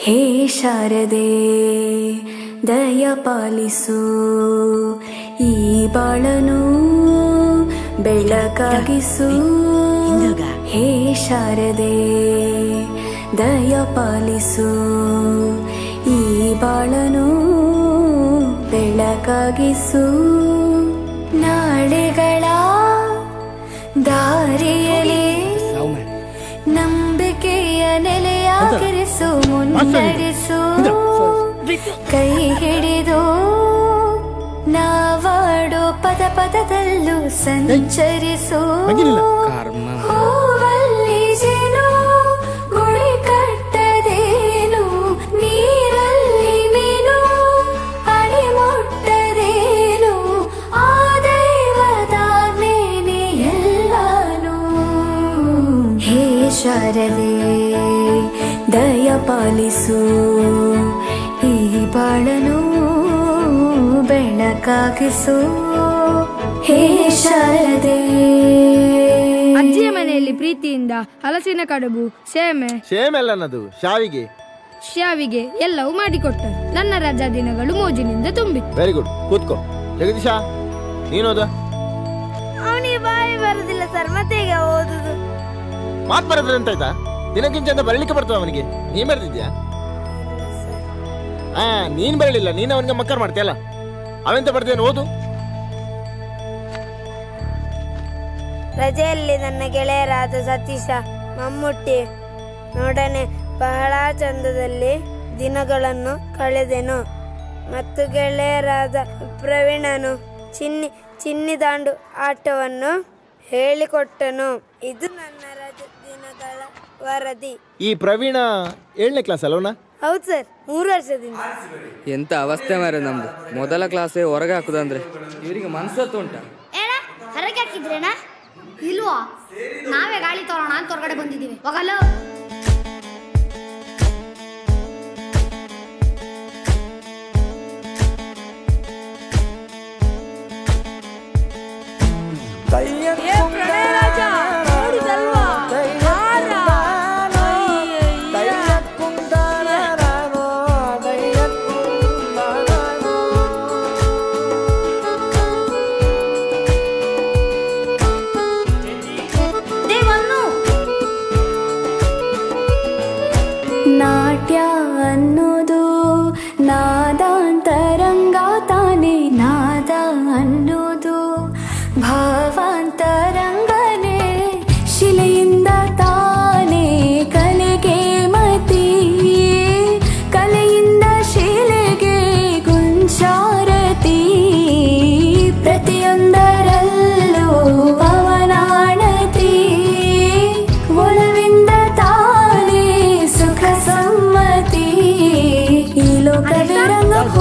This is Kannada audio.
ಹೇ ಶಾರದೆ ದಯ ಪಾಲಿಸು ಈ ಬಾಳನು ಬೆಳಕಾಗಿಸು. ಹೇ ಶಾರದೆ ದಯ ಪಾಲಿಸು ಈ ಬಾಳನು ಬೆಳಕಾಗಿಸು. ನಾಳೆಗಳ ದಾರಿಯಲ್ಲಿ ನಂಬಿಕೆಯ ನೆಲೆಯಾಗಿರಿಸು, ಮುನ್ನಡೆಸು. ಕೈ ಹಿಡಿದು ನಾವಾಡೋ ಪದ ಪದದಲ್ಲೂ ಸಂಚರಿಸು. ಹೂವಲ್ಲಿ ಜೇನು ಗುಳಿ ಕಟ್ಟದೇನು, ನೀರಲ್ಲಿ ಮೀನು ಅಡಿ ಮುಟ್ಟದೇನು, ಆ ದೈವದಾಜ್ಞೆನೇ ಎಲ್ಲಾನು. ಹೇ ಶಾರದೆ ದಯ ಪಾಲಿಸು ಈ ಬಾಳನು ಬೆಳಕಾಗಿಸು. ಹೇ ಶಾರದೆ. ಅಜ್ಜಿಯ ಮನೆಯಲ್ಲಿ ಪ್ರೀತಿಯಿಂದ ಹಲಸಿನ ಕಡುಬು, ಸೇಮೆಲ್ಲನದು ಶಾವಿಗೆ ಎಲ್ಲವೂ ಮಾಡಿಕೊಟ್ಟರು. ನನ್ನ ರಜಾ ದಿನಗಳು ಮೋಜಿನಿಂದ ತುಂಬಿತ್ತು. ವೆರಿ ಗುಡ್, ಕೂತ್ಕೋ. ಜಗದೀಶ, ನೀನೋದ? ಅವನಿಗೆ ಬಾಯಿ ಬರುದಿಲ್ಲ ಸರ್, ಮತ್ತೆ ಈಗ ಓದುದು. ಮಾತು ಬರೋದ್ರೆ ಎಂತಾಯ್ತಾ? ದಿನಕ್ಕಿಂತ ಬರಲಿಕ್ಕೆ ಬರ್ತದ ಅವನಿಗೆ. ನೀನ್ ಬರೆದಿದ್ಯಾ? ನೀನ್ ಬರಲಿಲ್ಲ, ನೀನ್ ಅವನಿಗೆ ಮಕ್ಕರ್ ಮಾಡ್ತೀಯಲ್ಲ. ಅವೆಂತ ಬರ್ದೇನು, ಓದು. ರಜೆಯಲ್ಲಿ ನನ್ನ ಗೆಳೆಯರಾದ ಸತೀಶ, ಮಮ್ಮುಟ್ಟಿ ನೋಡನೆ ಬಹಳ ಚಂದದಲ್ಲಿ ದಿನಗಳನ್ನು ಕಳೆದೆನು. ಮತ್ತು ಗೆಳೆಯರಾದ ಪ್ರವೀಣನು ಚಿನ್ನಿ ದಾಂಡು ಆಟವನ್ನು ಹೇಳಿಕೊಟ್ಟನು. ಇದು ನನ್ನ ರಜೆ ದಿನಗಳ ವರದಿ. ಈ ಪ್ರವೀಣ 7ನೇ ಕ್ಲಾಸ್ ಅಲ್ಲವನ? ಹೌದು ಸರ್, 3 ವರ್ಷದಿಂದ. ಎಂತ ಅವಸ್ಥೆ ಮಾರೆ ನಮ್ದು. ಮೊದಲ ಕ್ಲಾಸೇ ಹೊರಗೆ ಹಾಕುದಂದ್ರೆ ಇವರಿಗೆ ಮನ್ಸತ್ತು ಉಂಟ. ಹೊರಗೆ ಹಾಕಿದ್ರೇನಾ? ಇಲ್ವಾ, ನಾವೇ ಗಾಳಿ ತೋರೋಣ ಅಂತ ಹೊರಗಡೆ ಬಂದಿದ್ದೀವಿ. ಹೋಗಲ್ಲ. ನಾಟ್ಯ ಅನ್ನೋದು